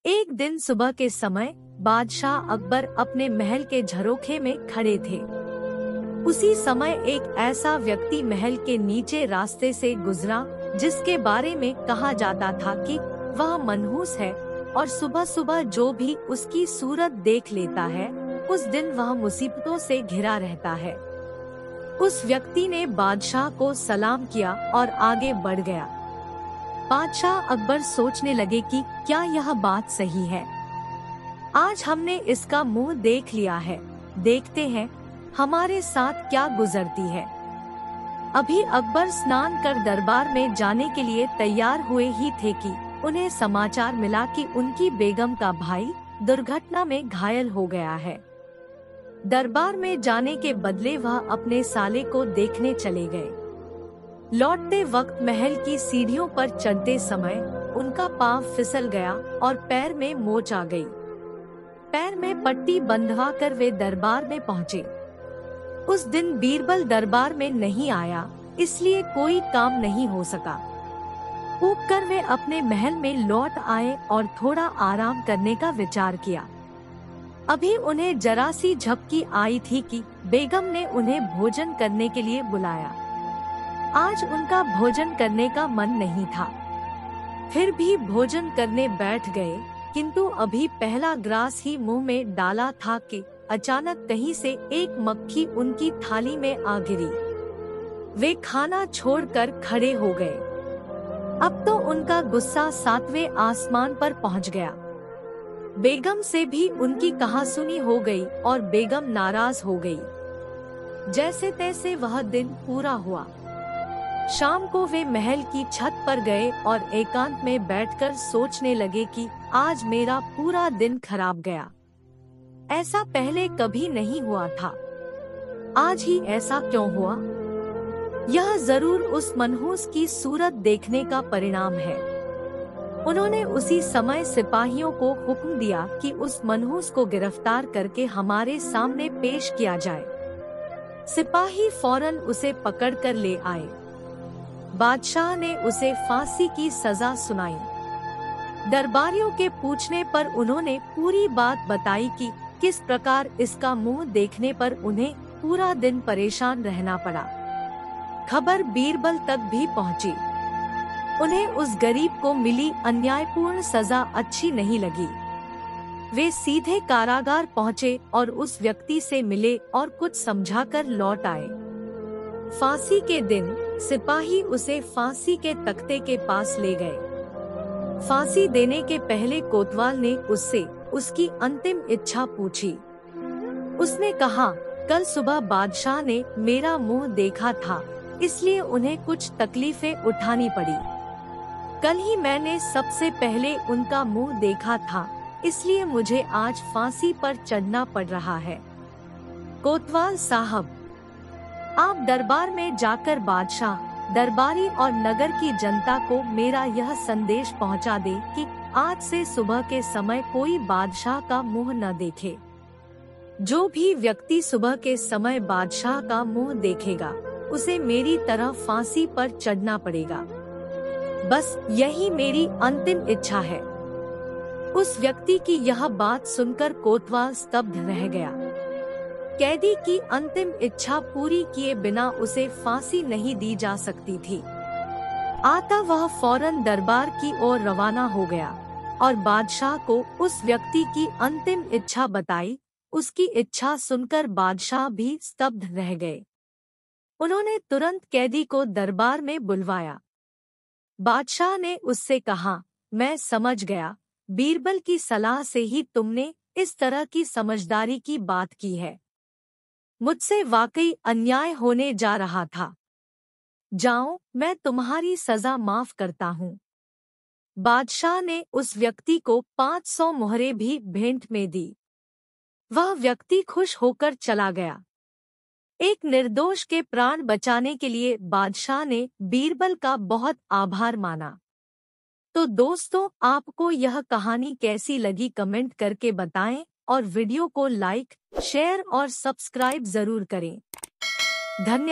एक दिन सुबह के समय बादशाह अकबर अपने महल के झरोखे में खड़े थे। उसी समय एक ऐसा व्यक्ति महल के नीचे रास्ते से गुजरा जिसके बारे में कहा जाता था कि वह मनहूस है और सुबह सुबह जो भी उसकी सूरत देख लेता है उस दिन वह मुसीबतों से घिरा रहता है। उस व्यक्ति ने बादशाह को सलाम किया और आगे बढ़ गया। बादशाह अकबर सोचने लगे कि क्या यह बात सही है। आज हमने इसका मुंह देख लिया है, देखते हैं हमारे साथ क्या गुजरती है। अभी अकबर स्नान कर दरबार में जाने के लिए तैयार हुए ही थे कि उन्हें समाचार मिला कि उनकी बेगम का भाई दुर्घटना में घायल हो गया है। दरबार में जाने के बदले वह अपने साले को देखने चले गए। लौटते वक्त महल की सीढ़ियों पर चढ़ते समय उनका पांव फिसल गया और पैर में मोच आ गई। पैर में पट्टी बंधवा कर वे दरबार में पहुँचे। उस दिन बीरबल दरबार में नहीं आया, इसलिए कोई काम नहीं हो सका। ऊब कर वे अपने महल में लौट आए और थोड़ा आराम करने का विचार किया। अभी उन्हें जरा सी झपकी आई थी कि बेगम ने उन्हें भोजन करने के लिए बुलाया। आज उनका भोजन करने का मन नहीं था, फिर भी भोजन करने बैठ गए, किंतु अभी पहला ग्रास ही मुंह में डाला था कि अचानक कहीं से एक मक्खी उनकी थाली में आ गिरी। वे खाना छोड़कर खड़े हो गए। अब तो उनका गुस्सा सातवें आसमान पर पहुंच गया। बेगम से भी उनकी कहासुनी हो गई और बेगम नाराज हो गई। जैसे तैसे वह दिन पूरा हुआ। शाम को वे महल की छत पर गए और एकांत में बैठकर सोचने लगे कि आज मेरा पूरा दिन खराब गया। ऐसा पहले कभी नहीं हुआ था, आज ही ऐसा क्यों हुआ? यह जरूर उस मनहूस की सूरत देखने का परिणाम है। उन्होंने उसी समय सिपाहियों को हुक्म दिया कि उस मनहूस को गिरफ्तार करके हमारे सामने पेश किया जाए। सिपाही फौरन उसे पकड़कर ले आए। बादशाह ने उसे फांसी की सजा सुनाई। दरबारियों के पूछने पर उन्होंने पूरी बात बताई कि किस प्रकार इसका मुंह देखने पर उन्हें पूरा दिन परेशान रहना पड़ा। खबर बीरबल तक भी पहुंची। उन्हें उस गरीब को मिली अन्यायपूर्ण सजा अच्छी नहीं लगी। वे सीधे कारागार पहुंचे और उस व्यक्ति से मिले और कुछ समझाकर लौट आए। फांसी के दिन सिपाही उसे फांसी के तख्ते के पास ले गए। फांसी देने के पहले कोतवाल ने उससे उसकी अंतिम इच्छा पूछी। उसने कहा, कल सुबह बादशाह ने मेरा मुंह देखा था, इसलिए उन्हें कुछ तकलीफें उठानी पड़ी। कल ही मैंने सबसे पहले उनका मुंह देखा था, इसलिए मुझे आज फांसी पर चढ़ना पड़ रहा है। कोतवाल साहब, आप दरबार में जाकर बादशाह, दरबारी और नगर की जनता को मेरा यह संदेश पहुंचा दे कि आज से सुबह के समय कोई बादशाह का मुंह न देखे। जो भी व्यक्ति सुबह के समय बादशाह का मुंह देखेगा उसे मेरी तरह फांसी पर चढ़ना पड़ेगा। बस यही मेरी अंतिम इच्छा है। उस व्यक्ति की यह बात सुनकर कोतवाल स्तब्ध रह गया। कैदी की अंतिम इच्छा पूरी किए बिना उसे फांसी नहीं दी जा सकती थी। आता वह फौरन दरबार की ओर रवाना हो गया और बादशाह को उस व्यक्ति की अंतिम इच्छा बताई। उसकी इच्छा सुनकर बादशाह भी स्तब्ध रह गए। उन्होंने तुरंत कैदी को दरबार में बुलवाया। बादशाह ने उससे कहा, मैं समझ गया, बीरबल की सलाह से ही तुमने इस तरह की समझदारी की बात की है। मुझसे वाकई अन्याय होने जा रहा था। जाओ, मैं तुम्हारी सजा माफ करता हूँ। बादशाह ने उस व्यक्ति को 500 मोहरें भी भेंट में दी। वह व्यक्ति खुश होकर चला गया। एक निर्दोष के प्राण बचाने के लिए बादशाह ने बीरबल का बहुत आभार माना। तो दोस्तों, आपको यह कहानी कैसी लगी कमेंट करके बताएं और वीडियो को लाइक, शेयर और सब्सक्राइब जरूर करें। धन्यवाद।